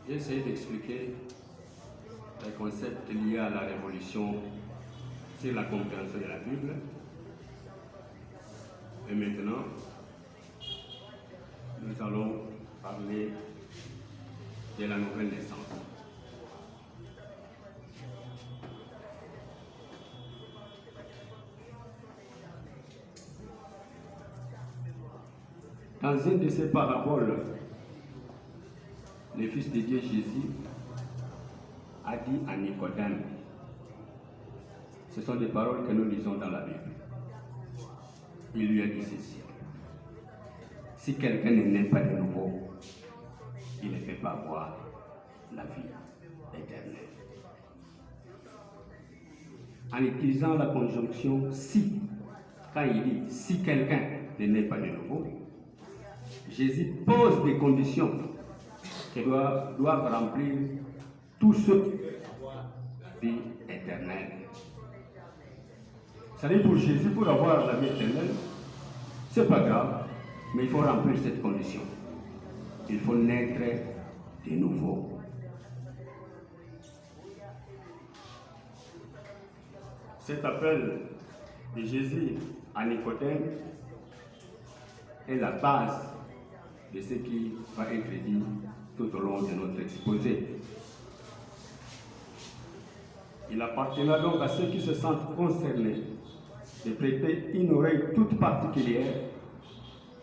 J'ai essayé d'expliquer les concepts liés à la révolution sur la compréhension de la Bible. Et maintenant, nous allons parler de la nouvelle naissance. Dans une de ces paraboles, le Fils de Dieu Jésus a dit à Nicodème, ce sont des paroles que nous lisons dans la Bible. Il lui a dit ceci: si quelqu'un ne naît pas de nouveau, il ne peut pas voir la vie éternelle. En utilisant la conjonction si, quand il dit si quelqu'un ne naît pas de nouveau, Jésus pose des conditions que doivent remplir tous ceux qui veulent avoir la vie éternelle. C'est-à-dire pour Jésus, pour avoir la vie éternelle, c'est pas grave, mais il faut remplir cette condition. Il faut naître de nouveau. Cet appel de Jésus à Nicodème est la base de ce qui va être dit tout au long de notre exposé. Il appartiendra donc à ceux qui se sentent concernés de prêter une oreille toute particulière,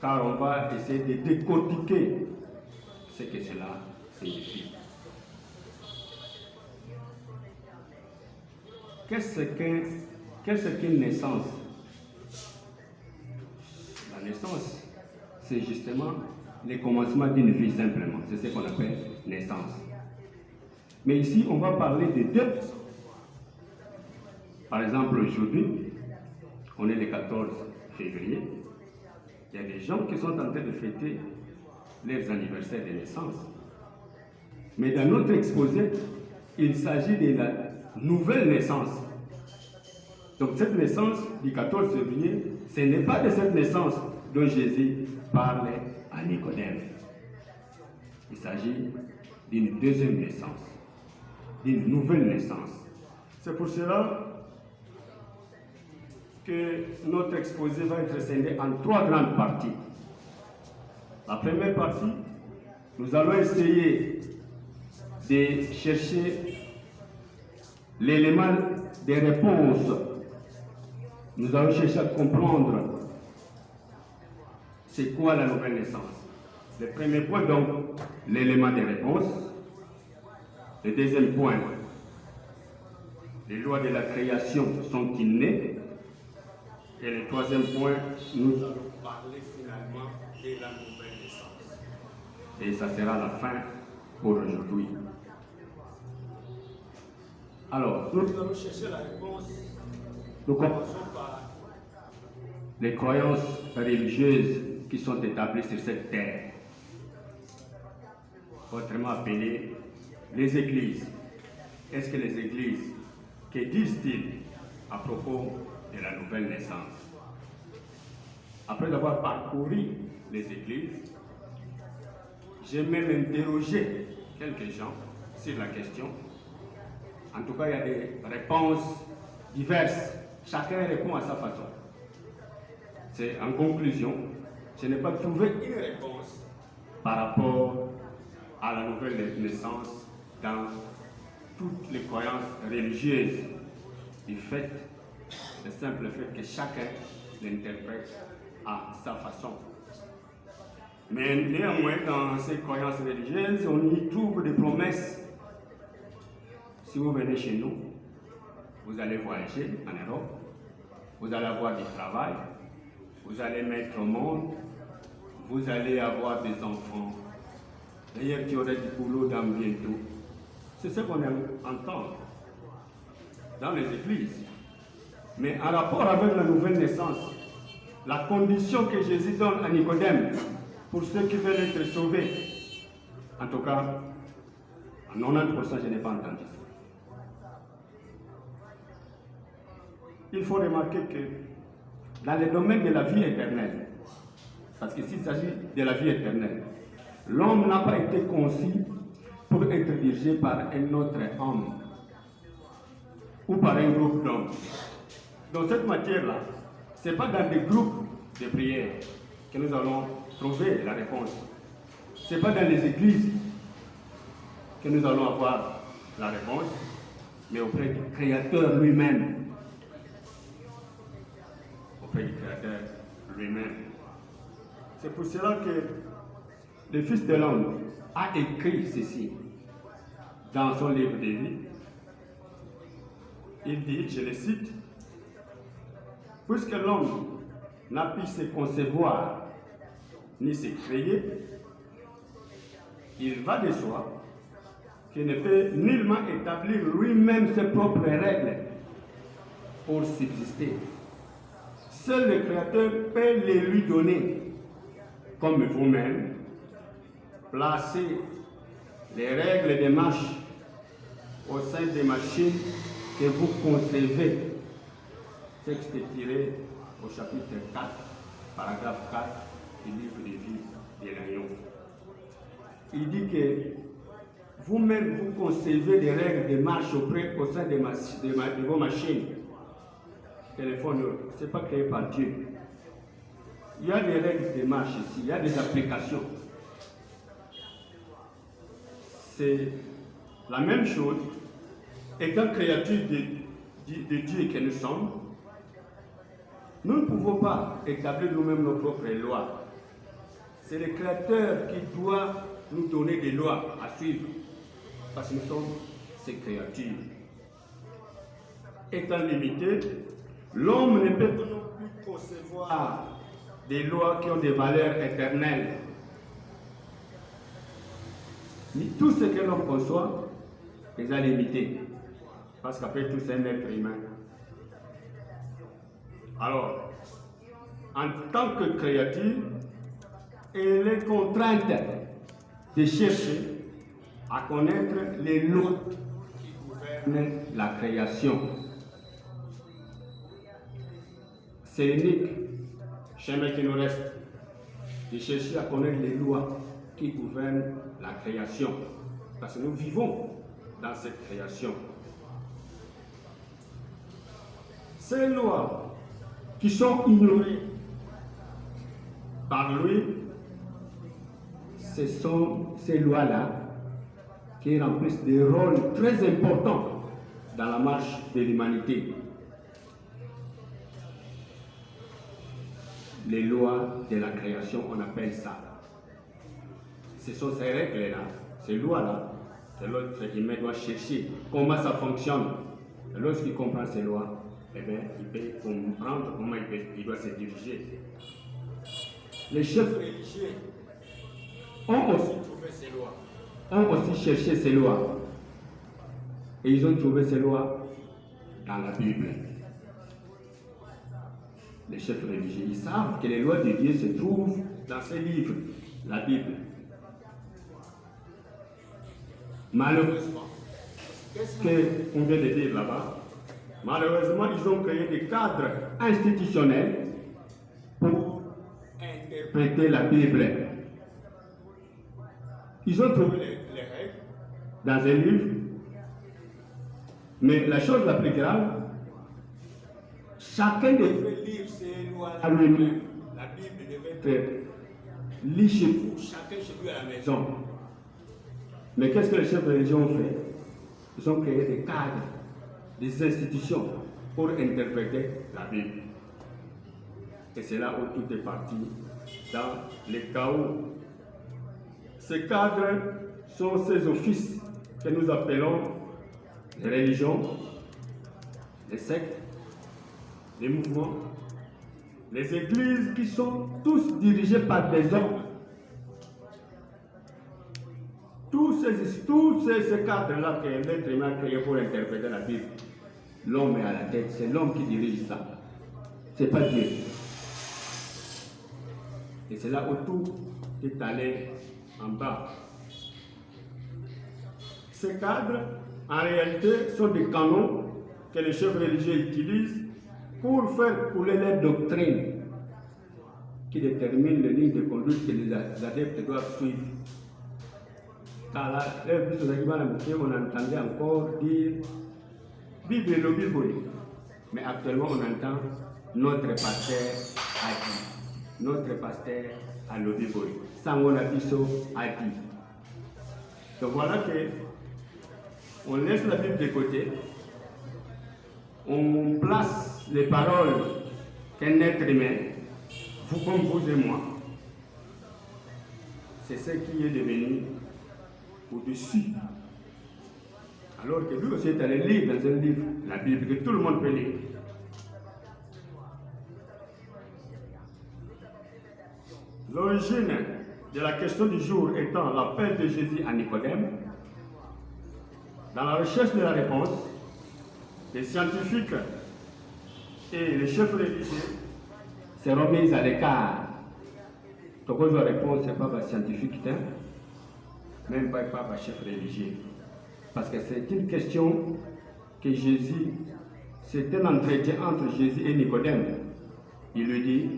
car on va essayer de décortiquer ce que cela signifie. Qu'est-ce qu'une naissance? La naissance, c'est justement le commencement d'une vie simplement. C'est ce qu'on appelle naissance. Mais ici, on va parler de deux. Par exemple, aujourd'hui, on est le 14 février. Il y a des gens qui sont en train de fêter leurs anniversaires de naissance. Mais dans notre exposé, il s'agit de la nouvelle naissance. Donc cette naissance du 14 février, ce n'est pas de cette naissance dont Jésus parle à Nicodème. Il s'agit d'une deuxième naissance, d'une nouvelle naissance. C'est pour cela que notre exposé va être scindé en trois grandes parties. La première partie, nous allons essayer de chercher l'élément des réponses. Nous allons chercher à comprendre c'est quoi la nouvelle naissance. Le premier point, donc, l'élément des réponses. Le deuxième point, les lois de la création sont-ils nées? Et le troisième point, nous allons parler finalement de la nouvelle naissance. Et ça sera la fin pour aujourd'hui. Alors, nous allons chercher la réponse. Nous commençons par les croyances religieuses qui sont établies sur cette terre, autrement appelées les églises. Est-ce que les églises, que disent-ils à propos de la nouvelle naissance? Après avoir parcouru les églises, j'ai même interrogé quelques gens sur la question. En tout cas, il y a des réponses diverses. Chacun répond à sa façon. C'est en conclusion, je n'ai pas trouvé une réponse par rapport à la nouvelle naissance dans toutes les croyances religieuses, du fait, le simple fait que chacun l'interprète à sa façon. Mais néanmoins, dans ces croyances religieuses, on y trouve des promesses. Si vous venez chez nous, vous allez voyager en Europe, vous allez avoir du travail, vous allez mettre au monde, vous allez avoir des enfants. D'ailleurs, tu auras du boulot dans bientôt. C'est ce qu'on entend dans les églises. Mais en rapport avec la nouvelle naissance, la condition que Jésus donne à Nicodème pour ceux qui veulent être sauvés, en tout cas, à 90%, je n'ai pas entendu ça. Il faut remarquer que dans le domaine de la vie éternelle, parce que s'il s'agit de la vie éternelle, l'homme n'a pas été conçu pour être dirigé par un autre homme ou par un groupe d'hommes. Dans cette matière-là, ce n'est pas dans des groupes de prière que nous allons trouver la réponse. Ce n'est pas dans les églises que nous allons avoir la réponse, mais auprès du Créateur lui-même. Auprès du Créateur lui-même. C'est pour cela que le Fils de l'homme a écrit ceci dans son livre de vie. Il dit, je le cite, « Puisque l'homme n'a pu se concevoir ni se créer, il va de soi qu'il ne peut nullement établir lui-même ses propres règles pour subsister. Seul le Créateur peut les lui donner, comme vous-même, placez les règles de marche au sein des machines que vous concevez. » Texte tiré au chapitre 4, paragraphe 4 du livre de vie de Lyon. Il dit que vous-même, vous concevez des règles de marche au sein de vos machines. Téléphone, ce n'est pas créé par Dieu. Il y a des règles de marche ici, il y a des applications. C'est la même chose. Étant créature de Dieu que nous sommes, nous ne pouvons pas établir nous-mêmes nos propres lois. C'est le Créateur qui doit nous donner des lois à suivre, parce que nous sommes ses créatures. Étant limité, l'homme ne peut non plus concevoir des lois qui ont des valeurs éternelles. Mais tout ce que l'homme conçoit est limité, parce qu'après tout, c'est un être humain. Alors, en tant que créature, elle est contrainte de chercher à connaître les lois qui gouvernent la création. C'est l'unique chemin qui nous reste, de chercher à connaître les lois qui gouvernent la création. Parce que nous vivons dans cette création. Ces lois qui sont ignorées par lui, ce sont ces lois-là qui remplissent des rôles très importants dans la marche de l'humanité. Les lois de la création, on appelle ça. Ce sont ces règles-là, ces lois-là, que l'autre humain doit chercher comment ça fonctionne. Et lorsqu'il comprend ces lois, eh bien, il peut comprendre comment il doit se diriger. Les chefs religieux ont aussi trouvé ces lois, ont aussi cherché ces lois. Et ils ont trouvé ces lois dans la Bible. Les chefs religieux, ils savent que les lois de Dieu se trouvent dans ces livres, la Bible. Malheureusement, qu'est-ce qu'on vient de dire là-bas? Malheureusement, ils ont créé des cadres institutionnels pour interpréter la Bible. Ils ont trouvé les règles dans un livre, mais la chose la plus grave, chacun devait lire ces lois à lui-même. La Bible devait être lue chez vous, chacun chez lui à la maison. Mais qu'est-ce que les chefs religieux ont fait? Ils ont créé des cadres, des institutions pour interpréter la Bible. Et c'est là où tout est parti, dans le chaos. Ces cadres sont ces offices que nous appelons les religions, les sectes, les mouvements, les églises qui sont tous dirigés par des hommes. Tous ces cadres-là que l'être humain a créé pour interpréter la Bible, l'homme est à la tête, c'est l'homme qui dirige ça. C'est pas Dieu. Et c'est là où tout est allé en bas. Ces cadres, en réalité, sont des canons que les chefs religieux utilisent pour faire couler leur doctrine qui détermine les lignes de conduite que les adeptes doivent suivre. Car là, on entendait encore dire Bible et le Bible. Mais actuellement, on entend notre pasteur a dit. Notre pasteur a le Bible. Sango Nabiso a dit. Donc voilà que on laisse la Bible de côté. On place les paroles qu'un être humain, vous comme vous et moi, c'est ce qui est devenu au-dessus. Alors que lui aussi est allé lire dans un livre, la Bible, que tout le monde peut lire. L'origine de la question du jour étant l'appel de Jésus à Nicodème, dans la recherche de la réponse, les scientifiques et les chefs religieux seront mis à l'écart. Donc, la réponse, ce n'est pas un scientifique, même pas un chef religieux. Parce que c'est une question que Jésus, c'est un entretien entre Jésus et Nicodème. Il lui dit,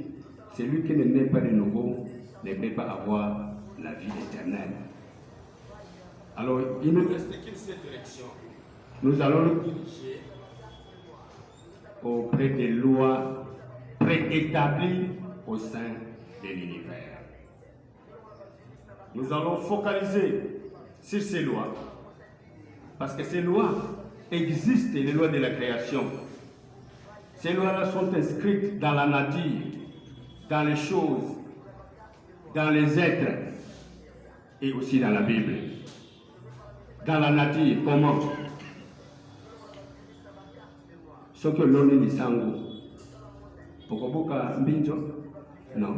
celui qui ne naît pas de nouveau ne peut pas avoir la vie éternelle. Alors, il ne reste qu'une seule direction. Nous allons nous diriger auprès des lois préétablies au sein de l'univers. Nous allons focaliser sur ces lois, parce que ces lois existent, les lois de la création. Ces lois-là sont inscrites dans la nature, dans les choses, dans les êtres, et aussi dans la Bible. Dans la nature, comment? Ce que l'on est dit sango. Pokoboka mbinjo? Non.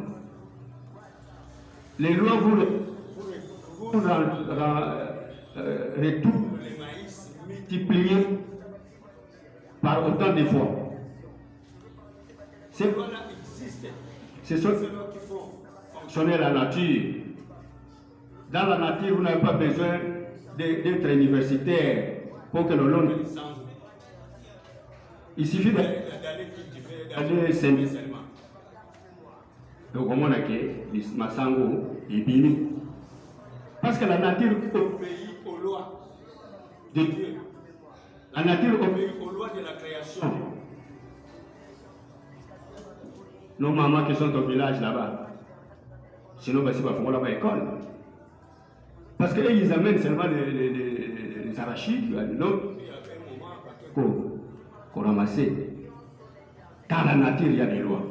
Les lois vous retournent les maïs multipliés par autant de fois. Ces lois-là existent. Ce sont ceux qui font fonctionner la nature. Dans la nature, vous n'avez pas besoin d'être universitaire pour que le long. Il suffit d'aller s'aimer seulement. Donc, comment on a que Masango est bini. Parce que la nature obéit aux lois de Dieu. La nature obéit aux lois de la création. Nos mamans qui sont au village là-bas, sinon, c'est pas pour là-bas école. Parce qu'ils amènent seulement les arachides, l'autre, qu'on ramasse. Dans la nature, il y a des lois.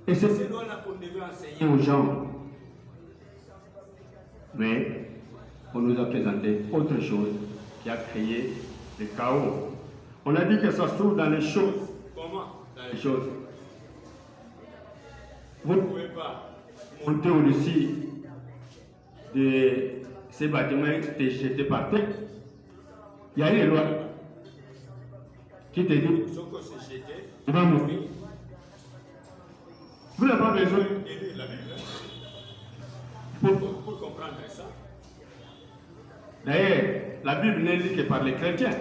Et c'est ces lois-là qu'on devait enseigner aux gens. Mais on nous a présenté autre chose qui a créé le chaos. On a dit que ça se trouve dans les choses. Comment? Dans les choses. Vous ne pouvez pas monter au-dessus de ces bâtiments qui étaient jetés par terre. Il y a une loi qui te dit tu vas mourir. Vous n'avez pas besoin de lire la Bible pour comprendre ça. D'ailleurs, la Bible n'est lue que par les chrétiens.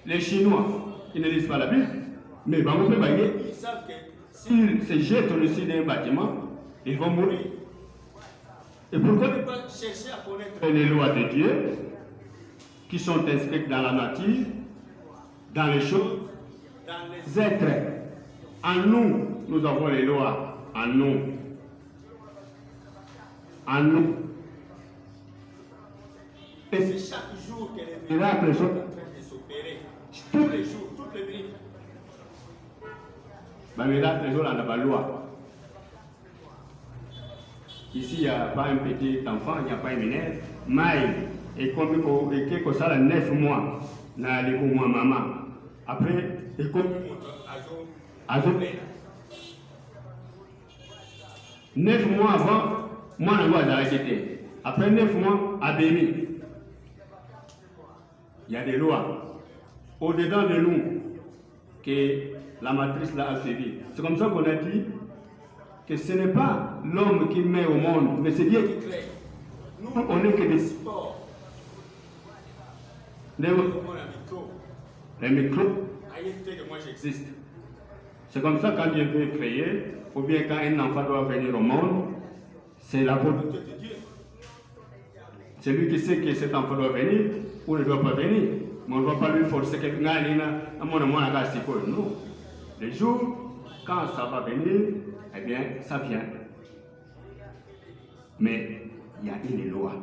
Les Chinois, ils ne lisent pas la Bible, mais ils savent que s'ils se jettent au-dessus d'un bâtiment, ils vont mourir. Et pourquoi ne pas chercher à connaître les lois de Dieu qui sont inscrites dans la nature, dans les choses, dans les êtres? En nous, nous avons les lois. En nous. En nous. Et c'est chaque jour que les miracles sont en train de s'opérer. Tous les jours, toutes les minutes. Les miracles, les gens ont la loi. Ici, il n'y a pas un petit enfant, il n'y a pas un mineur. Maï, et comme il ça 9 mois, na les mois maman. Après, il comme Azo. 9 mois avant, moi, je vais arrêter. Après 9 mois, à Béni. Il y a des lois au-dedans de nous que la matrice l'a suivi. C'est comme ça qu'on a dit que ce n'est pas l'homme qui met au monde, mais c'est Dieu qui crée. Nous, on n'est que des supports. Les micros, moi j'existe. C'est comme ça quand Dieu veut créer, ou bien quand un enfant doit venir au monde, c'est la volonté de Dieu. C'est lui qui sait que cet enfant doit venir ou ne doit pas venir. Mais on ne doit pas lui forcer quelque chose. Non. Le jour, quand ça va venir, eh bien, ça vient. Mais il y a une loi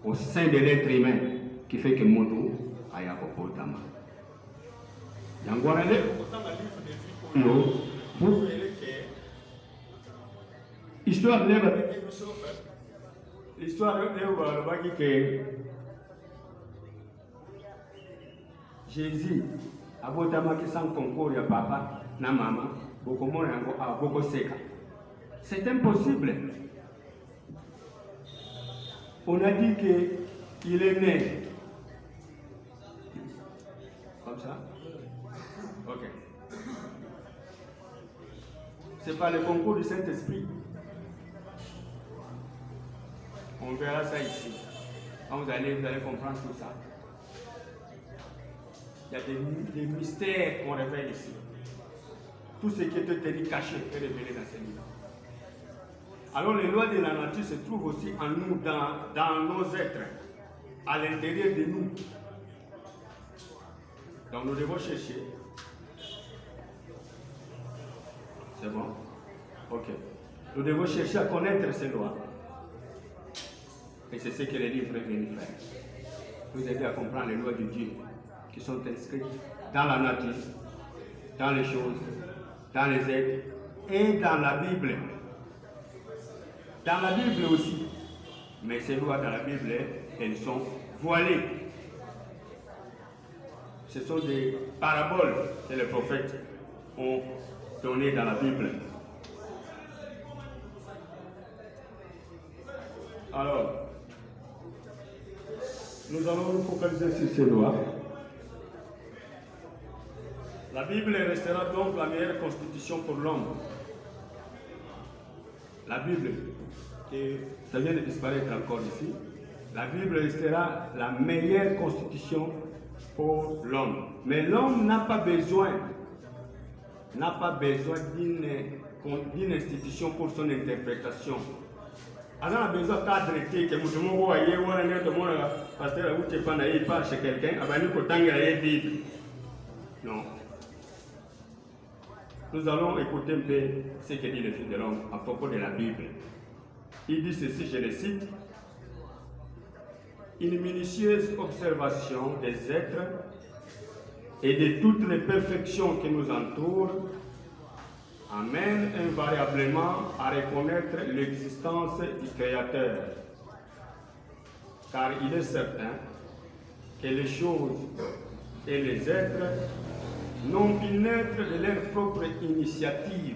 au sein de l'être humain qui fait que Moto a Yakopotama. Histoire de que Jésus a voté sans concours à papa, na maman, beaucoup seka. C'est impossible. On a dit qu'il est né. Comme ça? Ok. C'est pas le concours du Saint-Esprit. On verra ça ici. Quand vous allez comprendre tout ça. Il y a des mystères qu'on révèle ici. Tout ce qui était tenu caché est révélé dans ces livres. Alors les lois de la nature se trouvent aussi en nous, dans nos êtres, à l'intérieur de nous. Donc nous devons chercher. C'est bon? Ok. Nous devons chercher à connaître ces lois. Et c'est ce que les livres viennent faire. Vous aider à comprendre les lois de Dieu qui sont inscrites dans la nature, dans les choses, dans les êtres et dans la Bible. Dans la Bible aussi. Mais ces lois dans la Bible, elles sont voilées. Ce sont des paraboles que les prophètes ont données dans la Bible. Alors, nous allons nous focaliser sur ces lois. La Bible restera donc la meilleure constitution pour l'homme. La Bible, et ça vient de disparaître encore ici, la Bible restera la meilleure constitution pour l'homme. Mais l'homme n'a pas besoin d'une institution pour son interprétation. On a besoin de cadre que vous voyez, pasteur, vous ne pas par chez quelqu'un, Bible. Non. Nous allons écouter un peu ce que dit le Fils de l'homme à propos de la Bible. Il dit ceci, je le cite: une minutieuse observation des êtres et de toutes les perfections qui nous entourent amène invariablement à reconnaître l'existence du Créateur. Car il est certain que les choses et les êtres n'ont pu naître de leur propre initiative.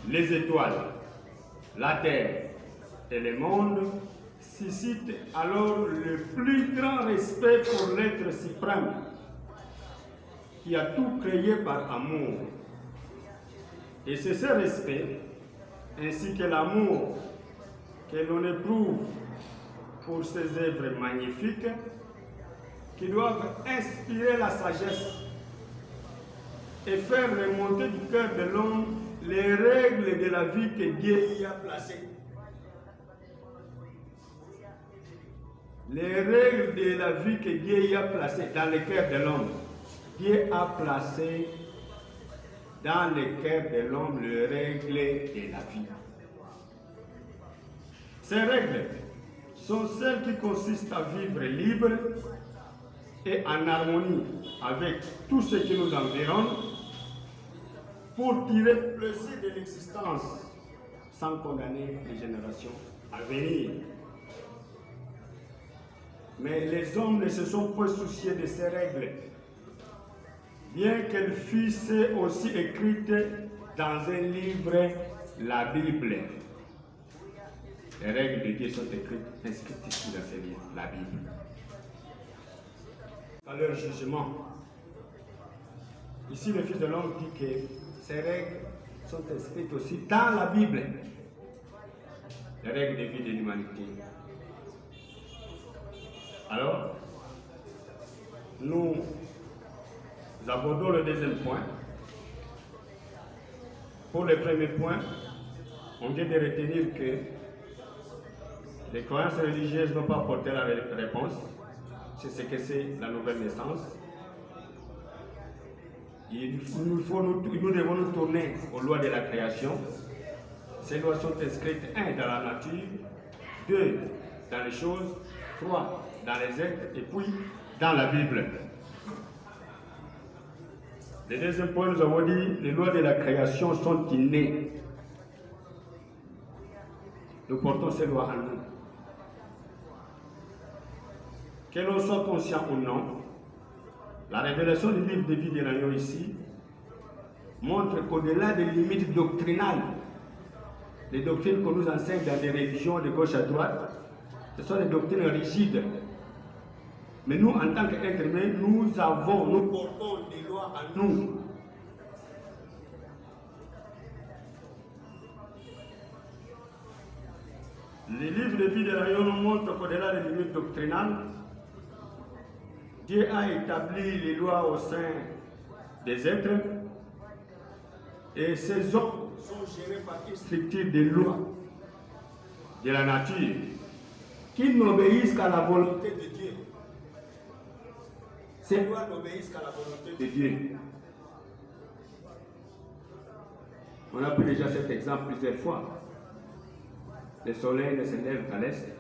Les étoiles, la terre et le monde suscitent alors le plus grand respect pour l'être suprême qui a tout créé par amour. Et c'est ce respect, ainsi que l'amour que l'on éprouve pour ces œuvres magnifiques, qui doivent inspirer la sagesse et faire remonter du cœur de l'homme les règles de la vie que Dieu y a placées. Les règles de la vie que Dieu y a placées dans le cœur de l'homme. Dieu a placé dans le cœur de l'homme les règles de la vie. Ces règles sont celles qui consistent à vivre libre et en harmonie avec tout ce qui nous environne pour tirer plaisir de l'existence sans condamner les générations à venir. Mais les hommes ne se sont pas souciés de ces règles, bien qu'elles fussent aussi écrites dans un livre, la Bible. Les règles de Dieu sont inscrites ici dans ce livre, la Bible. Dans leur jugement, ici le Fils de l'homme dit que ces règles sont inscrites aussi dans la Bible. Les règles de vie de l'humanité. Alors, nous abordons le deuxième point. Pour le premier point, on vient de retenir que Les croyances religieuses n'ont pas apporté la réponse. C'est ce que c'est la nouvelle naissance. Nous devons nous tourner aux lois de la création. Ces lois sont inscrites, 1, dans la nature, 2, dans les choses, 3, dans les êtres, et puis dans la Bible. Le deuxième point, nous avons dit, les lois de la création sont innées. Nous portons ces lois en nous. Que l'on soit conscient ou non, la révélation du livre de vie de l'agneau ici montre qu'au-delà des limites doctrinales, les doctrines qu'on nous enseigne dans des religions de gauche à droite, ce sont des doctrines rigides. Mais nous, en tant qu'êtres humains, nous portons des lois en nous. Les livres de vie de l'agneau nous montrent qu'au-delà des limites doctrinales, Dieu a établi les lois au sein des êtres et ces hommes sont gérés par une structure de lois de la nature qui n'obéissent qu'à la volonté de Dieu. Ces lois n'obéissent qu'à la volonté de Dieu. On a pris déjà cet exemple plusieurs fois. Le soleil ne se lève qu'à l'est,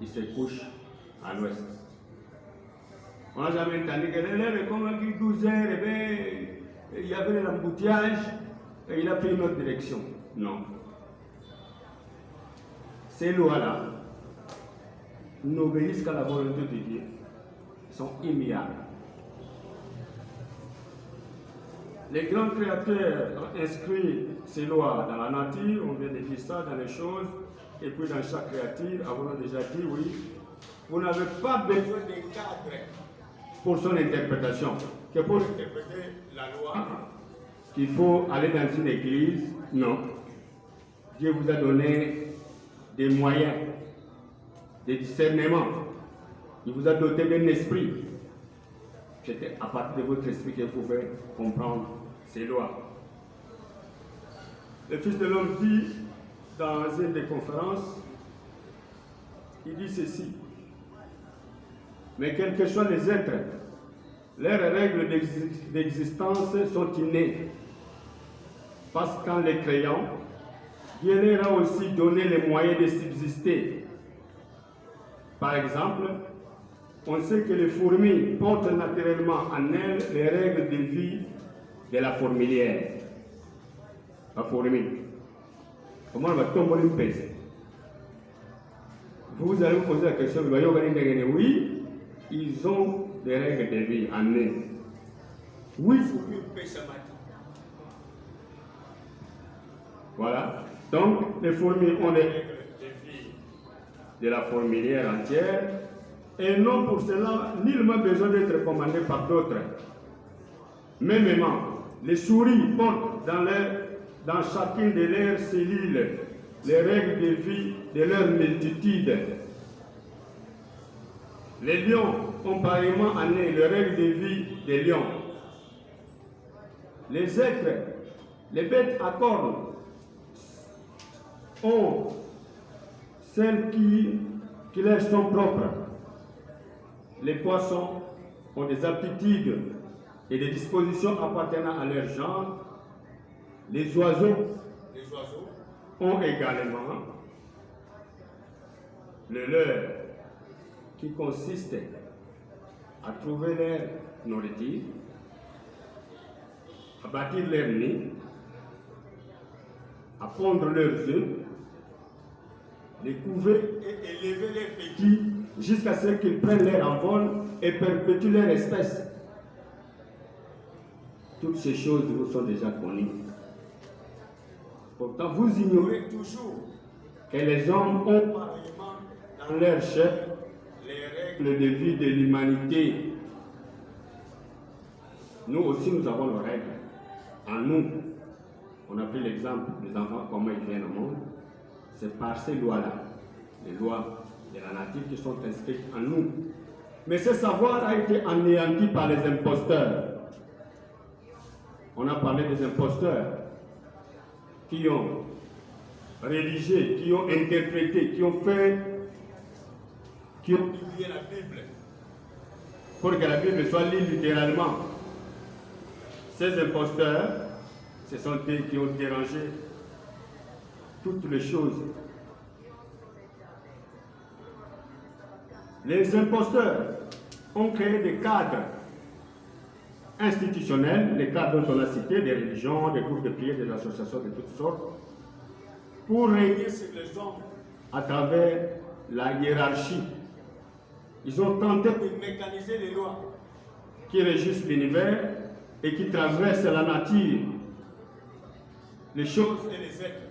il se couche à l'ouest. On n'a jamais entendu que l'élève, comme on dit 12 heures, et bien, il y avait l'embouteillage et il a pris une autre direction. Non. Ces lois-là n'obéissent qu'à la volonté de Dieu. Ils sont immuables. Les grands créateurs ont inscrit ces lois dans la nature, on vient de dire ça, dans les choses, et puis dans chaque créature, avons déjà dit, oui, vous n'avez pas besoin d'un cadre pour son interprétation. Que pour interpréter la loi, qu'il faut aller dans une église, non. Dieu vous a donné des moyens, des discernements. Il vous a doté d'un esprit. C'était à partir de votre esprit que vous pouvez comprendre ces lois. Le Fils de l'homme dit dans une des conférences, il dit ceci. Mais quels que soient les êtres, leurs règles d'existence sont innées. Parce qu'en les créant, Dieu leur a aussi donné les moyens de subsister. Par exemple, on sait que les fourmis portent naturellement en elles les règles de vie de la fourmilière. La fourmi. Comment on va tomber une pèse? Vous allez vous poser la question, oui, ils ont des règles de vie en eux. Oui, fourmi pèse à matin. Voilà. Donc, les fourmis ont des règles de vie de la fourmilière entière. Et non pour cela, nullement besoin d'être commandé par d'autres. Mêmement, les souris portent dans chacune de leurs cellules les règles de vie de leur multitude. Les lions ont pareillement en eux les règles de vie des lions. Les êtres, les bêtes à cornes, ont celles qui leur sont propres. Les poissons ont des aptitudes et des dispositions appartenant à leur genre. Les oiseaux ont également le leur qui consiste à trouver leur nourriture, à bâtir leur nid, à pondre leurs œufs, les couver et élever leurs petits jusqu'à ce qu'ils prennent leur envol et perpétuent leur espèce. Toutes ces choses vous sont déjà connues. Pourtant, vous ignorez toujours que les hommes ont pareillement dans leur chair les règles de vie de l'humanité. Nous aussi, nous avons nos règles. En nous, on a pris l'exemple des enfants, comment ils viennent au monde. C'est par ces lois-là, les lois de la nature qui sont inscrites en nous. Mais ce savoir a été anéanti par les imposteurs. On a parlé des imposteurs qui ont religieux qui ont interprété, qui ont publié la Bible pour que la Bible soit lue littéralement. Ces imposteurs, ce sont eux qui ont dérangé toutes les choses. Les imposteurs ont créé des cadres institutionnels, les cadres dont on a cité, des religions, des groupes de prière, des associations de toutes sortes, pour régner sur les hommes à travers la hiérarchie. Ils ont tenté de mécaniser les lois qui régissent l'univers et qui traversent la nature, les choses et les êtres.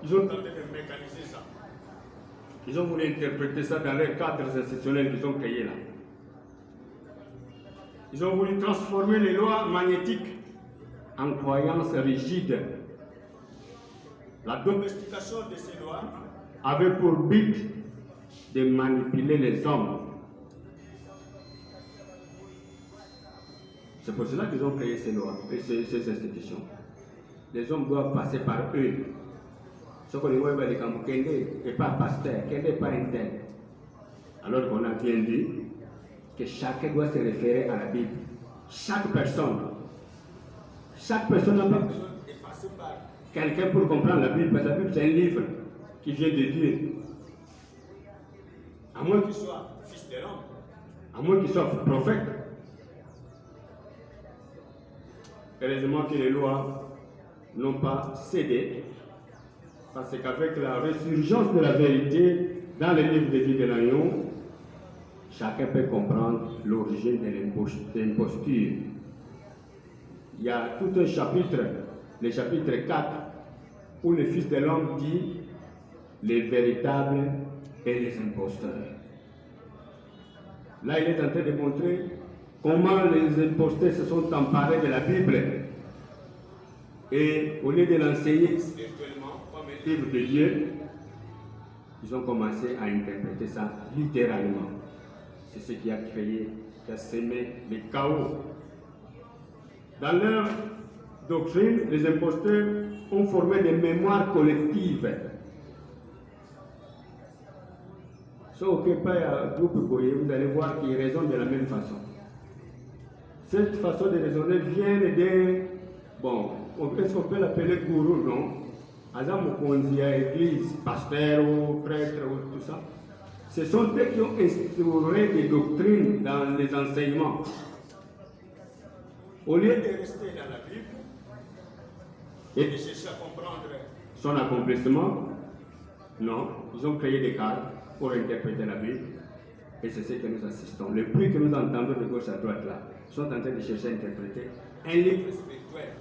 Ils ont tenté de mécaniser ça. Ils ont voulu interpréter ça dans les cadres institutionnels qu'ils ont créés là. Ils ont voulu transformer les lois magnétiques en croyances rigides. La domestication de ces lois avait pour but de manipuler les hommes. C'est pour cela qu'ils ont créé ces lois et ces institutions. Les hommes doivent passer par eux. Ce qu'on voit les camps, Kende n'est pas pasteur, Kende n'est pas un tel. Alors qu'on a bien dit que chacun doit se référer à la Bible. Chaque personne n'a pas besoin de passer par quelqu'un pour comprendre la Bible, parce que la Bible c'est un livre qui vient de Dieu. À moins qu'il soit fils de l'homme, à moins qu'il soit prophète. Heureusement que les lois n'ont pas cédé, parce qu'avec la résurgence de la vérité dans le livre de vie de l'agneau, chacun peut comprendre l'origine de l'imposture. Il y a tout un chapitre, le chapitre 4, où le Fils de l'homme dit les véritables et les imposteurs. Là, il est en train de montrer comment les imposteurs se sont emparés de la Bible. Et au lieu de l'enseigner spirituellement comme un livre de Dieu, ils ont commencé à interpréter ça littéralement. C'est ce qui a créé, qui a sémé le chaos. Dans leur doctrine, les imposteurs ont formé des mémoires collectives. Sauf que pas un groupe, vous allez voir qu'ils raisonnent de la même façon. Cette façon de raisonner vient de... Bon, est-ce qu'on peut l'appeler gourou, non? Azam Mokonzia, église, pasteur ou prêtre ou tout ça. Ce sont eux qui ont instauré des doctrines dans les enseignements. Au lieu de rester dans la Bible et de chercher à comprendre son accomplissement, non, ils ont créé des cadres pour interpréter la Bible. Et c'est ce que nous assistons. Le bruit que nous entendons de gauche à droite là, sont en train de chercher à interpréter un livre spirituel.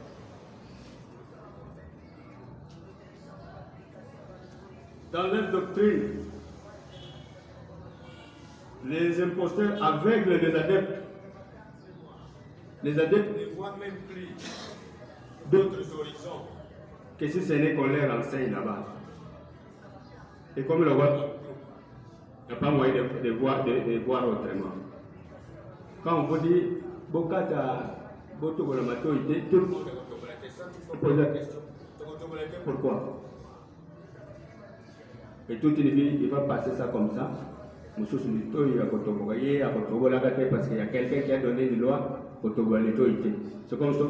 Dans leur doctrine, les imposteurs aveuglent les adeptes. Les adeptes ne voient même plus d'autres horizons que si ce n'est qu'on leur enseigne là-bas. Et comme le voit, il n'y a pas moyen de voir autrement. Quand on vous dit, Bokata, Botobolamato, tout le monde pose la question. Pourquoi? Et toute une vie, il va passer ça comme ça. Parce qu'il y a quelqu'un qui a donné une loi. C'est comme ça que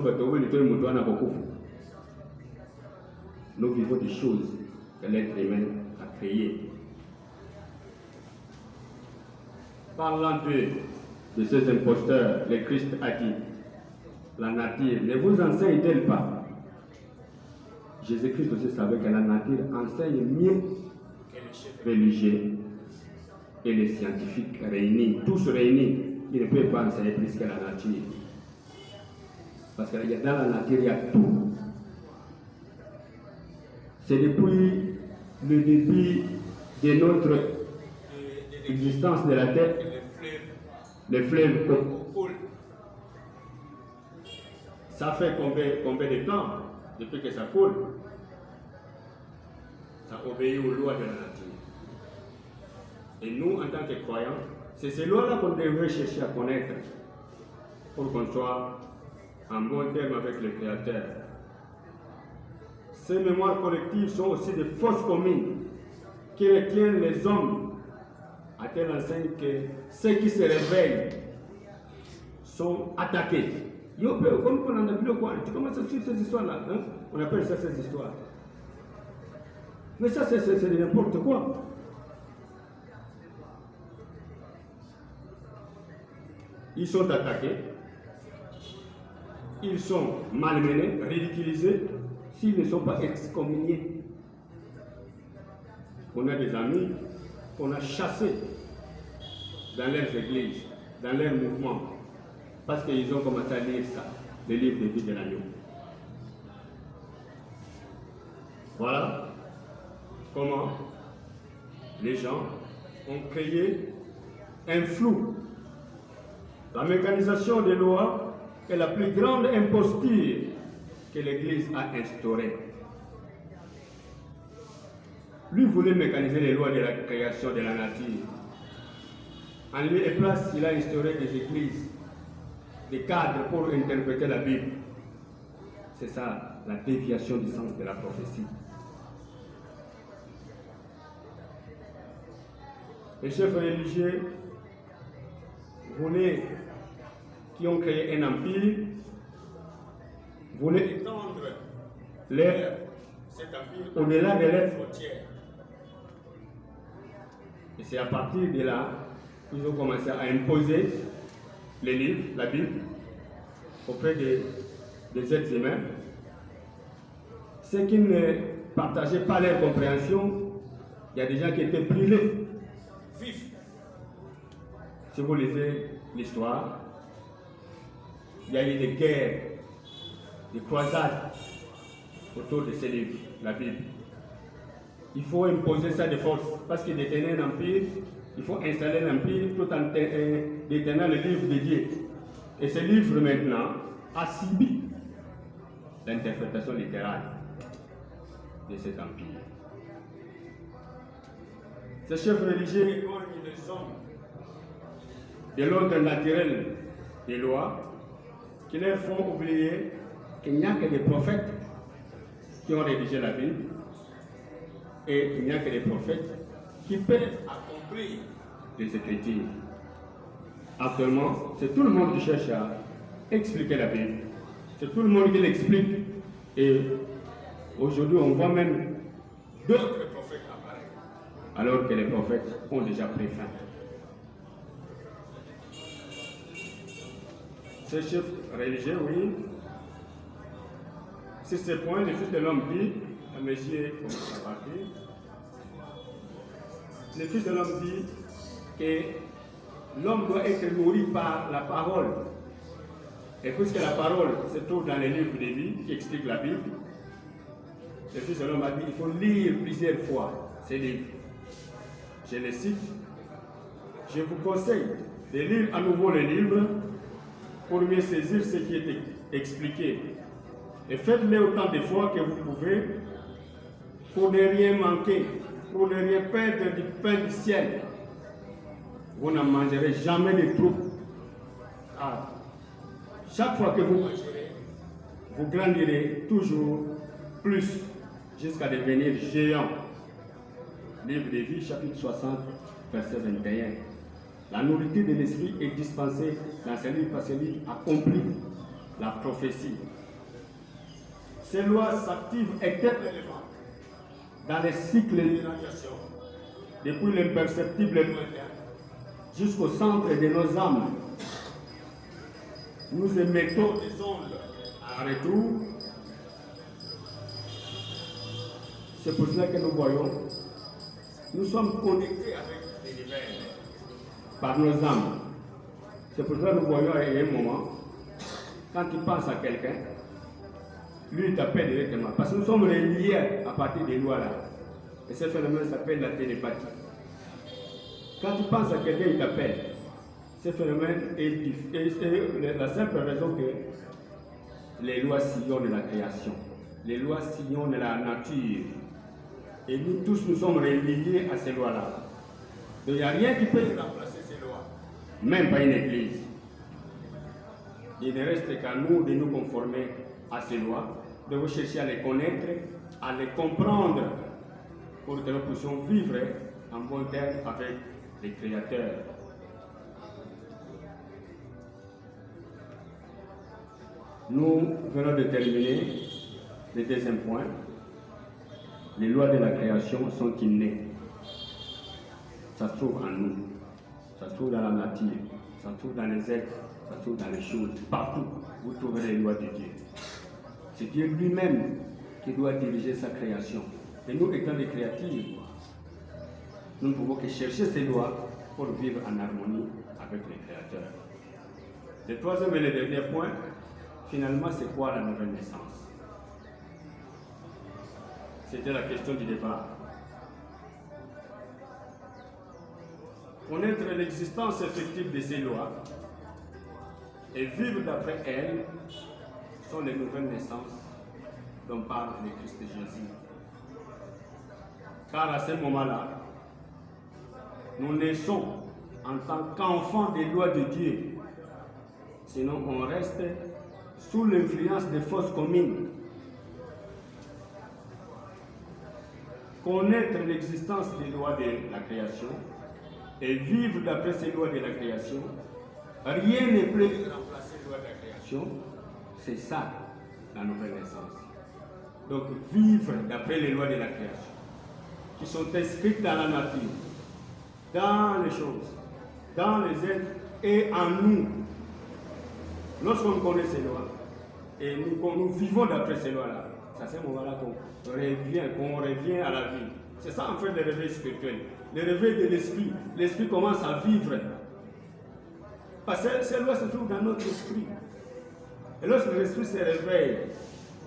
nous vivons des choses que l'être humain a créées. Parlant de ces imposteurs, le Christ a dit, la nature ne vous enseigne-t-elle pas? Jésus-Christ aussi savait que la nature enseigne mieux que les chefs religieux et les scientifiques réunis, tous réunis, ils ne peuvent pas enseigner plus que la nature. Parce que dans la nature, il y a tout. C'est depuis le début de notre existence de la Terre, les fleuves coulent. Ça fait combien de temps depuis que ça coule? Ça obéit aux lois de la nature. Et nous, en tant que croyants, c'est ces lois-là qu'on devrait chercher à connaître pour qu'on soit en bon terme avec le Créateur. Ces mémoires collectives sont aussi des fausses communes qui retiennent les hommes à telle enseigne que ceux qui se réveillent sont attaqués. Comme on en a vu le coin, tu commences à suivre ces histoires-là, hein? On appelle ça ces histoires. Mais ça, c'est n'importe quoi. Ils sont attaqués, ils sont malmenés, ridiculisés, s'ils ne sont pas excommuniés. On a des amis qu'on a chassés dans leurs églises, dans leurs mouvements, parce qu'ils ont commencé à lire ça, le livre de vie de l'agneau. Voilà comment les gens ont créé un flou. La mécanisation des lois est la plus grande imposture que l'Église a instaurée. Lui voulait mécaniser les lois de la création de la nature. En lieu et place, il a instauré des églises, des cadres pour interpréter la Bible. C'est ça, la déviation du sens de la prophétie. Les chefs religieux voulaient, qui ont créé un empire, voulaient étendre cet empire au-delà de leurs frontières. Et c'est à partir de là qu'ils ont commencé à imposer les livres, la Bible, auprès des êtres humains. Ceux qui ne partageaient pas leur compréhension, il y a des gens qui étaient brûlés, vifs. Si vous lisez l'histoire, il y a eu des guerres, des croisades autour de ces livres, la Bible. Il faut imposer ça de force, parce qu'il détenait un empire, il faut installer l'empire tout en détenant le livre de Dieu. Et ce livre maintenant a subi l'interprétation littérale de cet empire. Ces chefs religieux ont une leçon de l'ordre naturel des lois qui leur font oublier qu'il n'y a que des prophètes qui ont rédigé la Bible et il n'y a que des prophètes qui peuvent accomplir les Écritures. Actuellement, c'est tout le monde qui cherche à expliquer la Bible. C'est tout le monde qui l'explique. Et aujourd'hui, on voit même d'autres prophètes apparaître, alors que les prophètes ont déjà pris fin. Ces chefs religieux, oui, sur ce point, le Fils de l'homme dit, à Messie, le Fils de l'homme dit que l'homme doit être nourri par la parole. Et puisque la parole se trouve dans les livres de vie qui expliquent la Bible, le Fils de l'homme a dit qu'il faut lire plusieurs fois ces livres. Je les cite. Je vous conseille de lire à nouveau les livres pour mieux saisir ce qui est expliqué. Et faites-le autant de fois que vous pouvez pour ne rien manquer, pour ne rien perdre du pain du ciel. Vous n'en mangerez jamais de trop. Ah. Chaque fois que vous mangerez, vous grandirez toujours plus jusqu'à devenir géant. Livre de vie, chapitre 60, verset 21. La nourriture de l'esprit est dispensée dans ce livre parce qu'il accomplit la prophétie. Ces lois s'activent éternellement dans les cycles de l'irradiation, depuis l'imperceptible lointain jusqu'au centre de nos âmes. Nous émettons des ondes en retour. C'est pour cela que nous voyons, nous sommes connectés avec l'univers par nos âmes. C'est pour cela que nous voyons à un moment, quand tu penses à quelqu'un, lui il t'appelle directement. Parce que nous sommes reliés à partir des lois-là. Et ce phénomène s'appelle la télépathie. Quand tu penses à quelqu'un, il t'appelle. Ce phénomène est la simple raison que les lois sillonnent de la création. Les lois sillonnent de la nature. Et nous tous, nous sommes reliés à ces lois-là. Donc il n'y a rien qui peut remplacer ces lois. Même pas une église. Il ne reste qu'à nous de nous conformer à ces lois, devons chercher à les connaître, à les comprendre, pour que nous puissions vivre en bon terme avec les créateurs. Nous venons de terminer le deuxième point. Les lois de la création sont innées. Ça se trouve en nous, ça se trouve dans la nature, ça se trouve dans les êtres, ça se trouve dans les choses. Partout, vous trouverez les lois de Dieu. C'est Dieu lui-même qui doit diriger sa création. Et nous, étant des créatures, nous ne pouvons que chercher ces lois pour vivre en harmonie avec les créateurs. Le troisième et le dernier point, finalement, c'est quoi la nouvelle naissance? C'était la question du départ. Connaître l'existence effective de ces lois et vivre d'après elles sont les nouvelles naissances dont parle le Christ Jésus. Car à ce moment-là, nous naissons en tant qu'enfants des lois de Dieu. Sinon, on reste sous l'influence des fausses communes. Connaître l'existence des lois de la création et vivre d'après ces lois de la création, rien ne peut remplacer les lois de la création. C'est ça, la nouvelle naissance. Donc, vivre d'après les lois de la création, qui sont inscrites dans la nature, dans les choses, dans les êtres et en nous. Lorsqu'on connaît ces lois, et nous vivons d'après ces lois-là, c'est à ce moment-là qu'on revient à la vie. C'est ça en fait le réveil spirituel, le réveil de l'esprit. L'esprit commence à vivre. Parce que ces lois se trouvent dans notre esprit. Et lorsque l'esprit se réveille,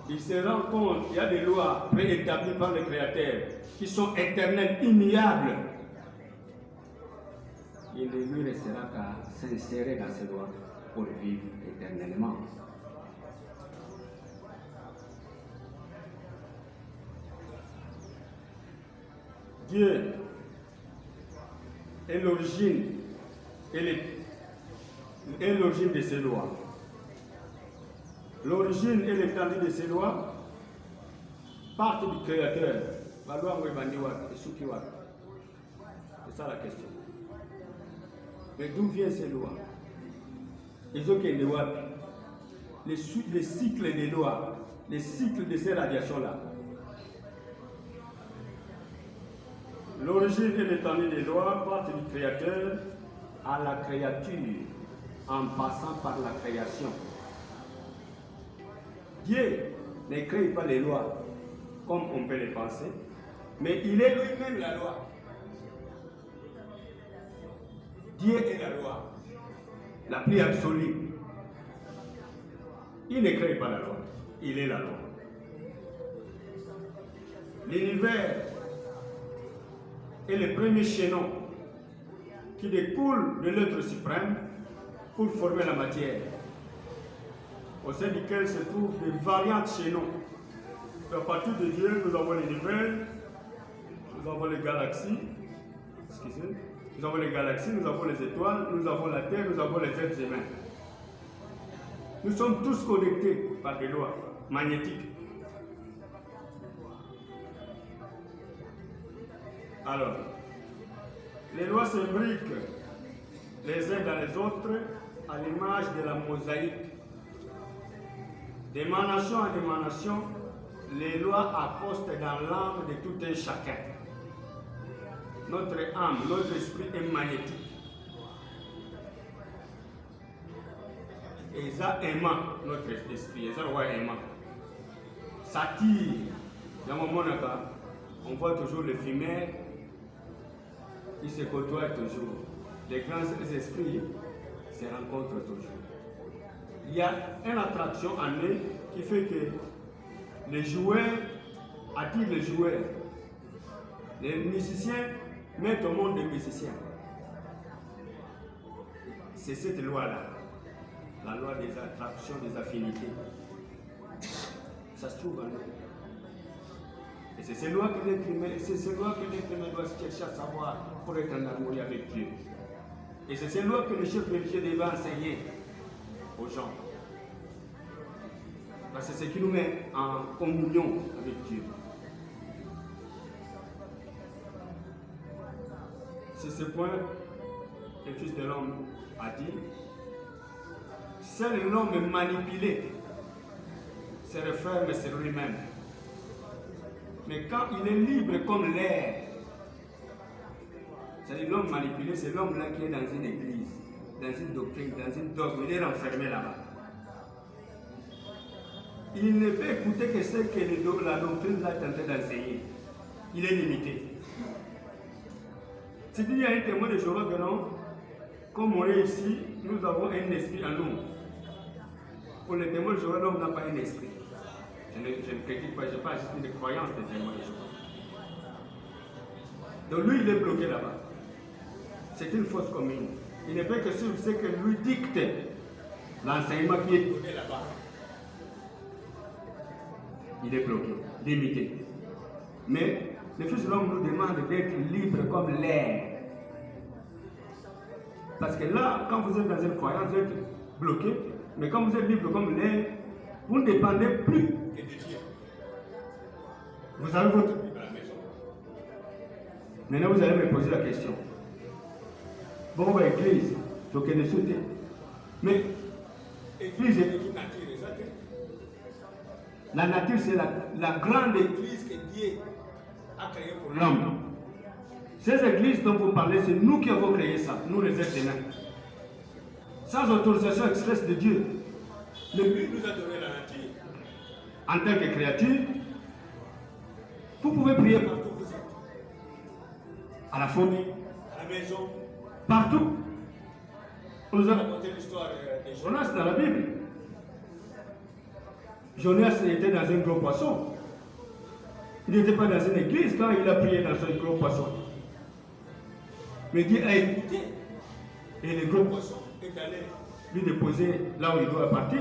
il se rend compte qu'il y a des lois préétablies par le Créateur qui sont éternelles, immuables. Il ne lui restera qu'à s'insérer dans ces lois pour vivre éternellement. Dieu est l'origine de ces lois. L'origine et l'étendue de ces lois partent du Créateur. C'est ça la question. Mais d'où viennent ces lois? Les autres lois, les cycles des lois, les cycles de ces radiations-là. L'origine et l'étendue des lois partent du Créateur à la créature, en passant par la création. Dieu ne crée pas les lois comme on peut les penser, mais il est lui-même la loi. Dieu est la loi, la plus absolue. Il ne crée pas la loi, il est la loi. L'univers est le premier chaînon qui découle de l'être suprême pour former la matière, au sein duquel se trouvent des variantes chaînons. À partir de Dieu, nous avons l'univers, nous avons les galaxies, nous avons les galaxies, nous avons les étoiles, nous avons la terre, nous avons les êtres humains. Nous sommes tous connectés par des lois magnétiques. Alors, les lois s'imbriquent les uns dans les autres à l'image de la mosaïque. D'émanation en émanation, les lois accostent dans l'âme de tout un chacun. Notre âme, notre esprit est magnétique. Et ça aimant notre esprit, et ça aimant. Ça tire. Dans mon monde, on voit toujours les fumeurs qui se côtoient toujours. Les grands esprits se rencontrent toujours. Il y a une attraction en eux qui fait que les joueurs attirent les joueurs. Les musiciens mettent au monde des musiciens. C'est cette loi-là, la loi des attractions, des affinités. Ça se trouve en nous. Et c'est ces lois que l'être humain doit chercher à savoir pour être en harmonie avec Dieu. Et c'est ces lois que le chef religieux devait enseigner aux gens. Parce que c'est ce qui nous met en communion avec Dieu. C'est ce point que le Fils de l'homme a dit. Seul l'homme manipulé se referme sur lui-même. Mais quand il est libre comme l'air, c'est-à-dire l'homme manipulé, c'est l'homme là qui est dans une église, dans une doctrine, dans une dogme, il est renfermé là-bas. Il ne peut écouter que ce que la doctrine là est en train d'enseigner. Il est limité. C'est qu'il y a un témoin de Jéhovah que non, comme on est ici, nous avons un esprit en nous. Pour les témoins de Jéhovah, l'homme n'a pas un esprit. Je ne critique pas, je n'ai pas juste une croyance des témoins de Jéhovah. Donc lui, il est bloqué là-bas. C'est une fausse commune. Il ne peut que suivre ce que lui dicte l'enseignement qui est donné là-bas. Il est bloqué, limité. Mais le Fils de l'homme nous demande d'être libre comme l'air. Parce que là, quand vous êtes dans une croyance, vous êtes bloqué. Mais quand vous êtes libre comme l'air, vous ne dépendez plus que de Dieu. Vous avez votre Bible à la maison. Maintenant, vous allez me poser la question. Bon, l'église, il faut qu'elle ne saute. Mais l'église est une nature, la nature, c'est la grande église que Dieu a créée pour l'homme. Ces églises dont vous parlez, c'est nous qui avons créé ça, nous les êtres humains. Sans autorisation expresse de Dieu. Le but nous a donné la nature. En tant que créature, vous pouvez prier partout où vous êtes. À la famille, à la maison, partout. On nous a raconté l'histoire de Jonas dans la Bible. Jonas était dans un gros poisson. Il n'était pas dans une église quand il a prié dans ce gros poisson. Mais Dieu a écouté. Et le gros poisson est allé lui déposer là où il doit partir.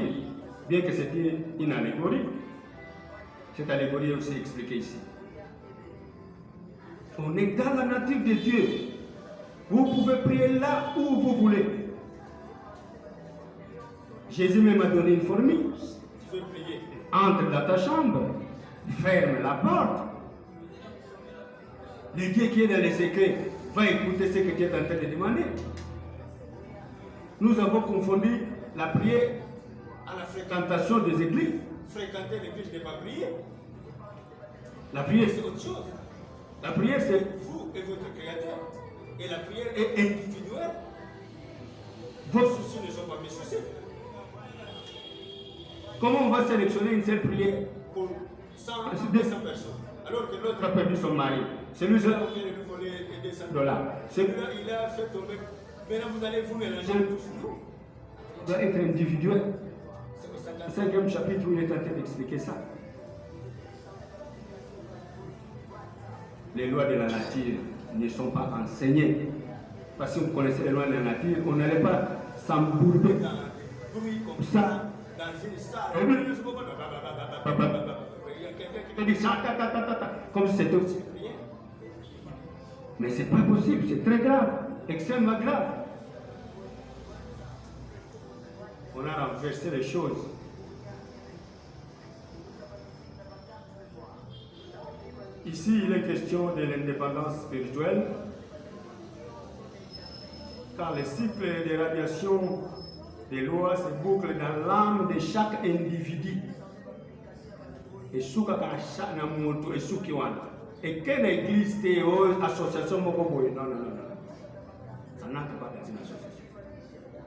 Bien que c'était une allégorie. Cette allégorie est aussi expliquée ici. On est dans la nature de Dieu. Vous pouvez prier là où vous voulez. Jésus même a donné une formule. Tu veux prier. Entre dans ta chambre. Ferme la porte. Le Dieu qui est dans les secrets va écouter ce que tu es en train de demander. Nous avons confondu la prière à la fréquentation des églises. Fréquenter l'église n'est pas prier. La prière c'est autre chose. La prière c'est vous et votre Créateur. Et la prière est individuelle. Vos soucis ne sont pas mes soucis. Comment on va sélectionner une seule prière pour 100, 200 personnes alors que l'autre a perdu son mari? Celui-là vient de nous voler $200. Celui-là, il a fait tomber. Maintenant, vous allez vous mélanger tous. Il doit être individuel. C'est au 5e chapitre où il est en train d'expliquer ça. Les lois de la nature ne sont pas enseignées. Parce que si on connaissait les lois de la nature, on n'allait pas s'embourber comme ça. Dans une salle. Comme si c'était aussi rien. Mais c'est pas possible, c'est très grave, extrêmement grave. On a renversé les choses. Ici, il est question de l'indépendance spirituelle, car le cycle de radiation des lois se boucle dans l'âme de chaque individu. Et souka chaque namoto et soukiwana. Et quelle église théo association mokoboy? Non. Ça n'entre pas dans une association.